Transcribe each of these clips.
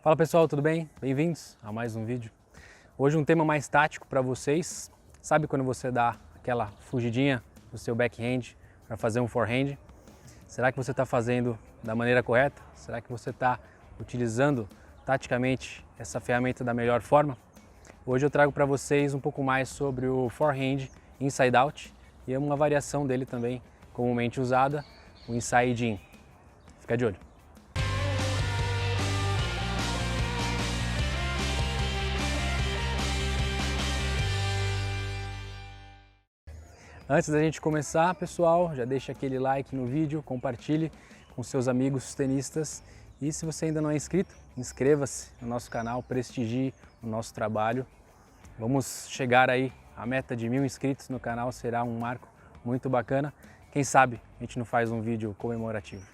Fala pessoal, tudo bem? Bem-vindos a mais um vídeo. Hoje um tema mais tático para vocês. Sabe quando você dá aquela fugidinha do seu backhand para fazer um forehand? Será que você está fazendo da maneira correta? Será que você está utilizando taticamente essa ferramenta da melhor forma? Hoje eu trago para vocês um pouco mais sobre o forehand inside out e uma variação dele também comumente usada, o inside in. Fica de olho. Antes da gente começar, pessoal, já deixa aquele like no vídeo, compartilhe com seus amigos tenistas e se você ainda não é inscrito, inscreva-se no nosso canal, prestigie o nosso trabalho. Vamos chegar aí à meta de 1000 inscritos no canal, será um marco muito bacana. Quem sabe a gente não faz um vídeo comemorativo.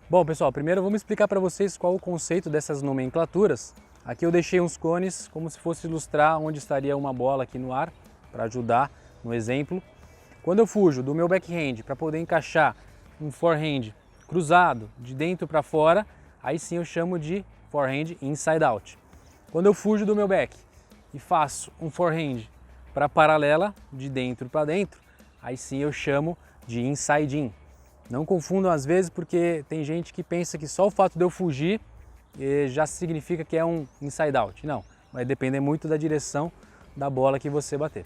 Bom, pessoal, primeiro vamos explicar para vocês qual o conceito dessas nomenclaturas. Aqui eu deixei uns cones como se fosse ilustrar onde estaria uma bola aqui no ar, para ajudar no exemplo. Quando eu fujo do meu backhand para poder encaixar um forehand cruzado de dentro para fora, aí sim eu chamo de forehand inside out. Quando eu fujo do meu back e faço um forehand para paralela de dentro para dentro, aí sim eu chamo de inside in. Não confundam às vezes porque tem gente que pensa que só o fato de eu fugir já significa que é um inside out. Não, vai depender muito da direção da bola que você bater.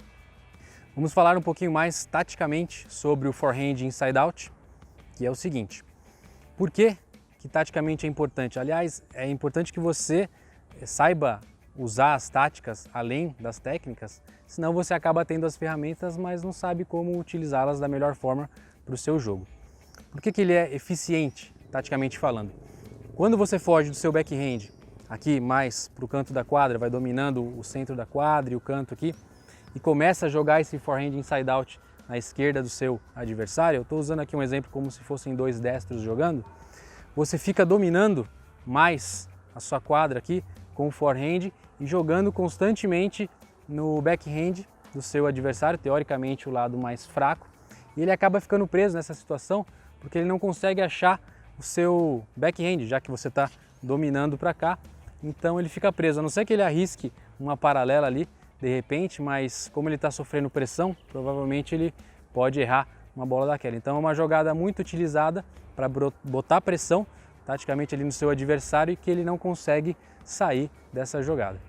Vamos falar um pouquinho mais taticamente sobre o forehand inside out, que é o seguinte. Por que taticamente é importante? Aliás, é importante que você saiba usar as táticas além das técnicas, senão você acaba tendo as ferramentas, mas não sabe como utilizá-las da melhor forma para o seu jogo. Por que ele é eficiente, taticamente falando? Quando você foge do seu backhand, aqui mais para o canto da quadra, vai dominando o centro da quadra e o canto aqui, e começa a jogar esse forehand inside out na esquerda do seu adversário, eu estou usando aqui um exemplo como se fossem dois destros jogando, você fica dominando mais a sua quadra aqui com o forehand e jogando constantemente no backhand do seu adversário, teoricamente o lado mais fraco, e ele acaba ficando preso nessa situação porque ele não consegue achar o seu backhand, já que você está dominando para cá, então ele fica preso, a não ser que ele arrisque uma paralela ali, de repente, mas como ele está sofrendo pressão, provavelmente ele pode errar uma bola daquela. Então é uma jogada muito utilizada para botar pressão taticamente ali no seu adversário e que ele não consegue sair dessa jogada.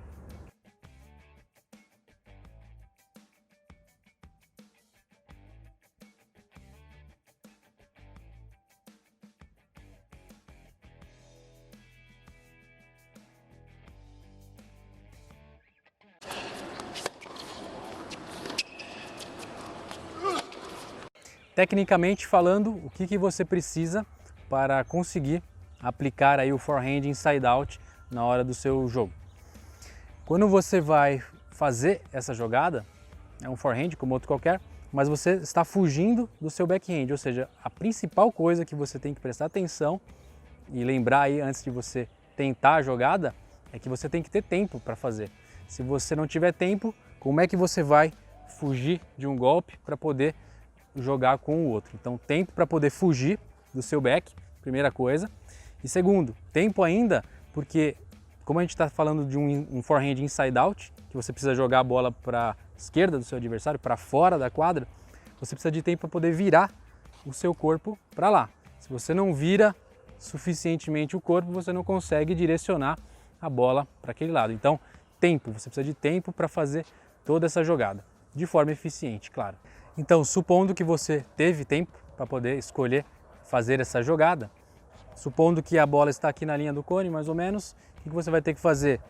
Tecnicamente falando, o que você precisa para conseguir aplicar aí o forehand inside out na hora do seu jogo? Quando você vai fazer essa jogada, é um forehand como outro qualquer, mas você está fugindo do seu backhand, ou seja, a principal coisa que você tem que prestar atenção e lembrar aí antes de você tentar a jogada é que você tem que ter tempo para fazer. Se você não tiver tempo, como é que você vai fugir de um golpe para poder jogar com o outro? Então, tempo para poder fugir do seu back, primeira coisa. E segundo, tempo ainda, porque como a gente está falando de um forehand inside out, que você precisa jogar a bola para a esquerda do seu adversário, para fora da quadra, você precisa de tempo para poder virar o seu corpo para lá. Se você não vira suficientemente o corpo, você não consegue direcionar a bola para aquele lado. Então, tempo, você precisa de tempo para fazer toda essa jogada, de forma eficiente, claro. Então, supondo que você teve tempo para poder escolher fazer essa jogada, supondo que a bola está aqui na linha do cone, mais ou menos, o que você vai ter que fazer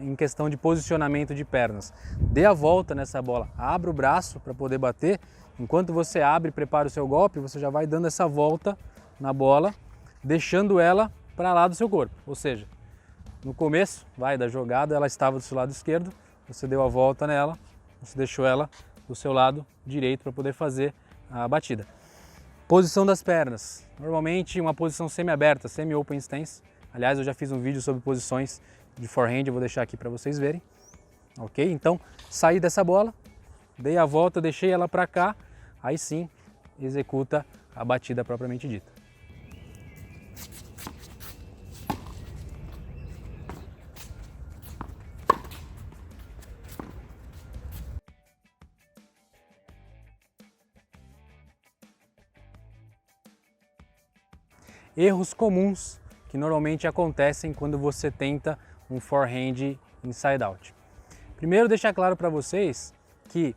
em questão de posicionamento de pernas? Dê a volta nessa bola, abra o braço para poder bater, enquanto você abre e prepara o seu golpe, você já vai dando essa volta na bola, deixando ela para lá do seu corpo, ou seja, no começo da jogada ela estava do seu lado esquerdo, você deu a volta nela, você deixou ela do seu lado direito para poder fazer a batida. Posição das pernas, normalmente uma posição semi-aberta, semi-open stance. Aliás, eu já fiz um vídeo sobre posições de forehand, eu vou deixar aqui para vocês verem. Ok? Então, saí dessa bola, dei a volta, deixei ela para cá, aí sim executa a batida propriamente dita. erros comuns que normalmente acontecem quando você tenta um forehand inside out. Primeiro, deixar claro para vocês que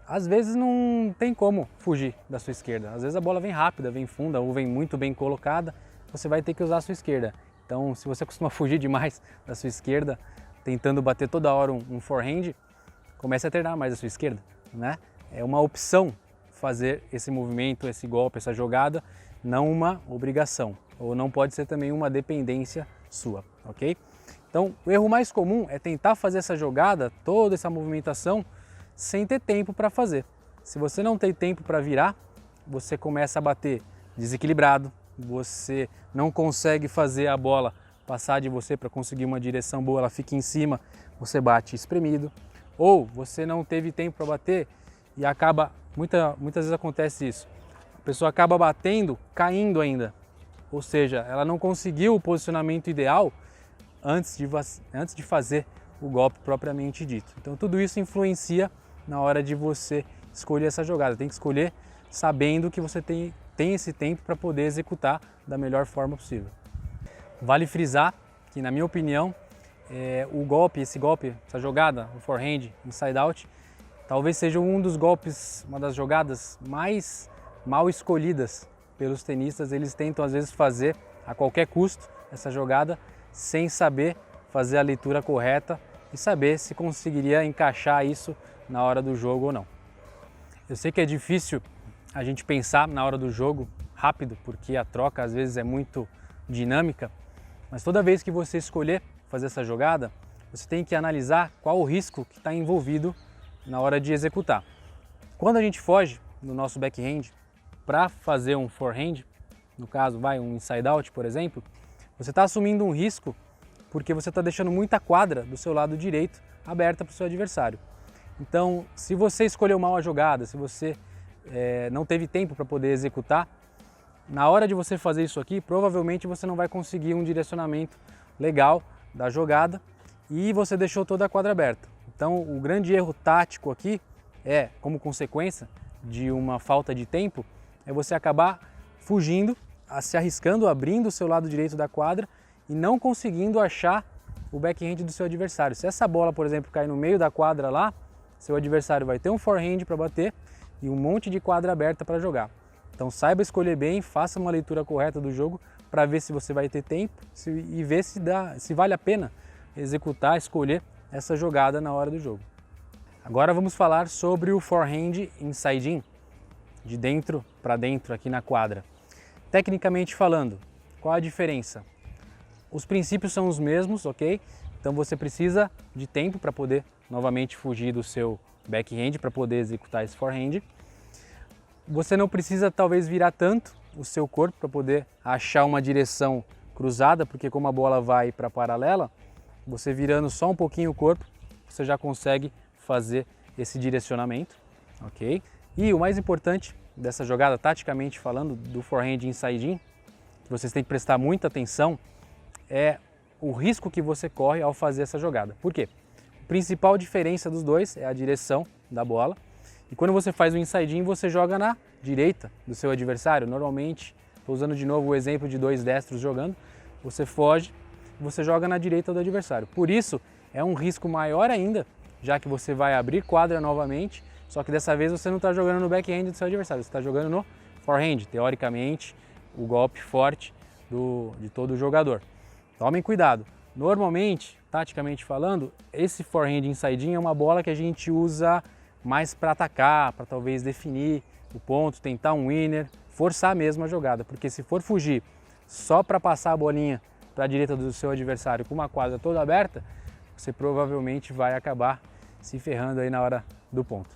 às vezes não tem como fugir da sua esquerda. Às vezes a bola vem rápida, vem funda ou vem muito bem colocada, você vai ter que usar a sua esquerda. Então, se você costuma fugir demais da sua esquerda, tentando bater toda hora um forehand, comece a treinar mais a sua esquerda, né? É uma opção fazer esse movimento, esse golpe, essa jogada, não uma obrigação, ou não pode ser também uma dependência sua, ok? Então, o erro mais comum é tentar fazer essa jogada, toda essa movimentação, sem ter tempo para fazer. Se você não tem tempo para virar, você começa a bater desequilibrado, você não consegue fazer a bola passar de você para conseguir uma direção boa, ela fica em cima, você bate espremido, ou você não teve tempo para bater e acaba, muitas vezes acontece isso, a pessoa acaba batendo, caindo ainda, ou seja, ela não conseguiu o posicionamento ideal antes de fazer o golpe propriamente dito. Então tudo isso influencia na hora de você escolher essa jogada. Tem que escolher sabendo que você tem esse tempo para poder executar da melhor forma possível. Vale frisar que, na minha opinião, essa jogada, o forehand inside out, talvez seja uma das jogadas mais mal escolhidas pelos tenistas. Eles tentam às vezes fazer a qualquer custo essa jogada sem saber fazer a leitura correta e saber se conseguiria encaixar isso na hora do jogo ou não. Eu sei que é difícil a gente pensar na hora do jogo rápido, porque a troca às vezes é muito dinâmica, mas toda vez que você escolher fazer essa jogada, você tem que analisar qual o risco que está envolvido na hora de executar. Quando a gente foge no nosso backhand para fazer um forehand, no caso um inside out, por exemplo, você está assumindo um risco porque você está deixando muita quadra do seu lado direito aberta para o seu adversário. Então, se você escolheu mal a jogada, se você não teve tempo para poder executar, na hora de você fazer isso aqui, provavelmente você não vai conseguir um direcionamento legal da jogada e você deixou toda a quadra aberta. Então, o grande erro tático aqui como consequência de uma falta de tempo, é você acabar fugindo, se arriscando, abrindo o seu lado direito da quadra e não conseguindo achar o backhand do seu adversário. Se essa bola, por exemplo, cair no meio da quadra lá, seu adversário vai ter um forehand para bater e um monte de quadra aberta para jogar. Então saiba escolher bem, faça uma leitura correta do jogo para ver se você vai ter tempo e ver se vale a pena executar, escolher essa jogada na hora do jogo. Agora vamos falar sobre o forehand inside in, de dentro para dentro aqui na quadra. Tecnicamente falando, qual a diferença? Os princípios são os mesmos, ok? Então você precisa de tempo para poder novamente fugir do seu backhand, para poder executar esse forehand. Você não precisa talvez virar tanto o seu corpo para poder achar uma direção cruzada, porque como a bola vai para a paralela, você virando só um pouquinho o corpo, você já consegue fazer esse direcionamento, ok? E o mais importante dessa jogada, taticamente falando, do forehand inside in, que vocês têm que prestar muita atenção, é o risco que você corre ao fazer essa jogada. Por quê? A principal diferença dos dois é a direção da bola. E quando você faz o inside in, você joga na direita do seu adversário. Normalmente, estou usando de novo o exemplo de dois destros jogando, você foge, você joga na direita do adversário. Por isso, é um risco maior ainda, já que você vai abrir quadra novamente, só que dessa vez você não está jogando no backhand do seu adversário, você está jogando no forehand, teoricamente, o golpe forte de todo jogador. Tomem cuidado. Normalmente, taticamente falando, esse forehand inside in é uma bola que a gente usa mais para atacar, para talvez definir o ponto, tentar um winner, forçar mesmo a jogada, porque se for fugir só para passar a bolinha para a direita do seu adversário com uma quadra toda aberta, você provavelmente vai acabar se ferrando aí na hora do ponto.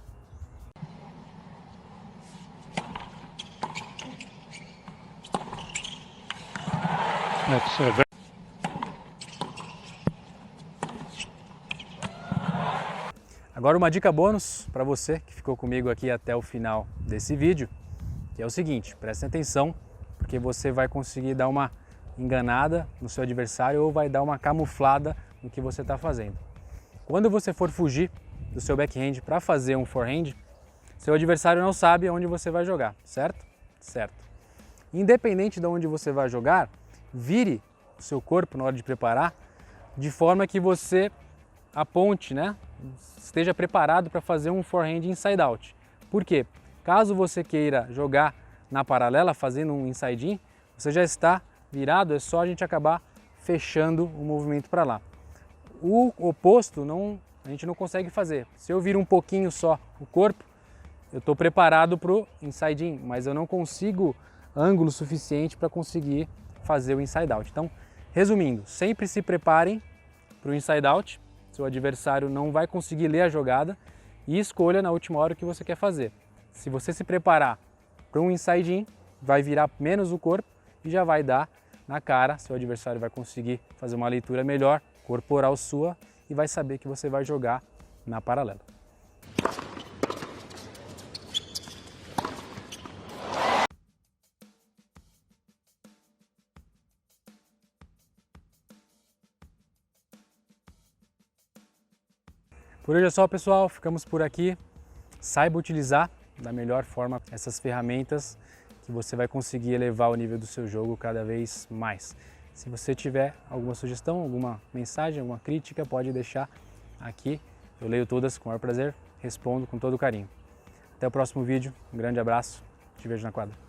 Agora uma dica bônus para você que ficou comigo aqui até o final desse vídeo, que é o seguinte, preste atenção, porque você vai conseguir dar uma enganada no seu adversário ou vai dar uma camuflada no que você está fazendo. Quando você for fugir do seu backhand para fazer um forehand, seu adversário não sabe onde você vai jogar, certo? Certo. independente de onde você vai jogar, vire o seu corpo na hora de preparar, de forma que você aponte, né? Esteja preparado para fazer um forehand inside out. Por quê? Caso você queira jogar na paralela, fazendo um inside in, você já está virado, é só a gente acabar fechando o movimento para lá. O oposto a gente não consegue fazer. Se eu viro um pouquinho só o corpo, eu estou preparado para o inside in, mas eu não consigo ângulo suficiente para conseguir fazer o inside out. Então, resumindo, sempre se preparem para o inside out, seu adversário não vai conseguir ler a jogada, e escolha na última hora o que você quer fazer. Se você se preparar para um inside in, vai virar menos o corpo e já vai dar na cara, seu adversário vai conseguir fazer uma leitura melhor, corporal sua, e vai saber que você vai jogar na paralela. Por hoje é só, pessoal, ficamos por aqui. Saiba utilizar da melhor forma essas ferramentas que você vai conseguir elevar o nível do seu jogo cada vez mais. Se você tiver alguma sugestão, alguma mensagem, alguma crítica, pode deixar aqui. Eu leio todas com o maior prazer, respondo com todo carinho. Até o próximo vídeo, um grande abraço, te vejo na quadra.